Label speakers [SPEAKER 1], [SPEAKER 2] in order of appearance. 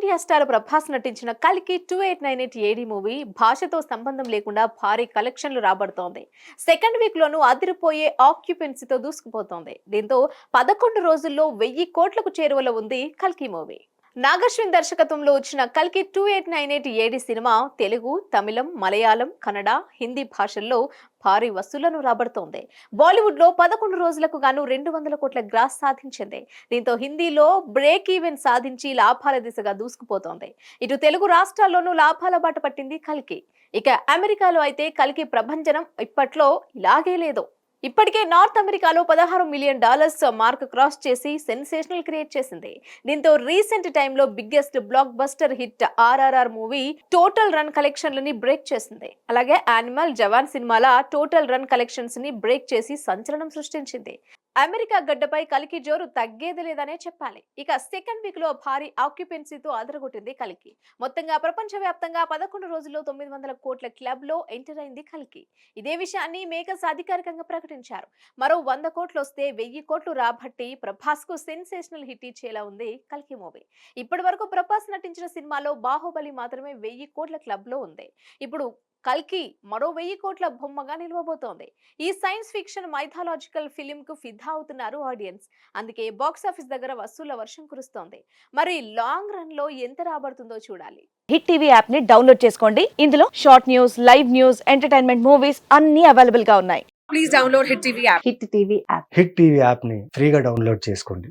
[SPEAKER 1] NTR star Prabhas నటించిన కల్కి 2898 AD movie భాషతో సంబంధం లేకుండా భారీ కలెక్షన్లు రాబడుతోంది. సెకండ్ వీక్ లోనూ అదిరిపోయే ఆక్యుపెన్సీతో దూసుకుపోతోంది. దీంతో 11 రోజుల్లో 1000 కోట్లకు చేరువలో ఉంది కల్కి మూవీ. నాగశ్విన్ దర్శకత్వంలో వచ్చిన కల్కి 2898 ఏడి సినిమా తెలుగు, తమిళం, మలయాళం, కన్నడ, హిందీ భాషల్లో భారీ వసూళ్లను రాబడుతోంది. బాలీవుడ్ లో 11 రోజులకు గాను 200 కోట్ల గ్రాస్ సాధించింది. దీంతో హిందీలో బ్రేక్ ఈవెన్ సాధించి లాభాల దిశగా దూసుకుపోతోంది. ఇటు తెలుగు రాష్ట్రాల్లోనూ లాభాల బాట పట్టింది కల్కి. ఇక అమెరికాలో అయితే కల్కి ప్రభంజనం ఇప్పట్లో ఇలాగే లేదు. ఇప్పటికే నార్త్ అమెరికాలో $16 మిలియన్ మార్క్ క్రాస్ చేసి సెన్సేషనల్ క్రియేట్ చేసింది. దీంతో రీసెంట్ టైంలో biggest blockbuster hit RRR movie total run కలెక్షన్లని బ్రేక్ చేసింది. అలాగే యానిమల్, జవాన్ సినిమాల టోటల్ రన్ కలెక్షన్స్ ని బ్రేక్ చేసి సంచలనం సృష్టించింది. అమెరికా గడ్డపై కల్కి జోరు తగ్గేది లేదనే చెప్పాలి. ఇక సెకండ్ వీక్ లో భారీ ఆక్యుపెన్సీతో అదరగొట్టింది కల్కి. మొత్తంగా ప్రపంచవ్యాప్తంగా 11 రోజుల్లో 900 కోట్ల క్లబ్ లో ఎంటర్ అయింది కల్కి. ఇదే విషయాన్ని మేకర్స్ అధికారికంగా ప్రకటించారు. మరో 100 కోట్లు వస్తే 1000 కోట్లు రాబట్టి ప్రభాస్ కు సెన్సేషనల్ హిట్ ఇచ్చేలా ఉంది కల్కి మూవీ. ఇప్పటి వరకు ప్రభాస్ నటించిన సినిమాలో బాహుబలి మాత్రమే 1000 కోట్ల క్లబ్ లో ఉంది. ఇప్పుడు కల్కి మరో 1000 కోట్ల బొమ్మగా నిలవబోతోంది. ఈ సైన్స్ ఫిక్షన్ మైథాలజికల్ ఫిలిం కు ఫిదా అవుతున్నారు ఆడియన్స్. అందుకే బాక్స్ ఆఫీస్ దగ్గర వసూళ్ల వర్షం కురుస్తోంది. మరి లాంగ్ రన్ లో ఎంత రాబడుతుందో చూడాలి.
[SPEAKER 2] హిట్ టీవీ యాప్ ని డౌన్లోడ్ చేసుకోండి. ఇందులో short news, live news, entertainment movies అన్ని అవైలబుల్ గా ఉన్నాయి.
[SPEAKER 3] Please download Hit TV app.
[SPEAKER 2] Hit TV app.
[SPEAKER 4] Hit TV యాప్ని ఫ్రీగా డౌన్లోడ్ చేసుకోండి.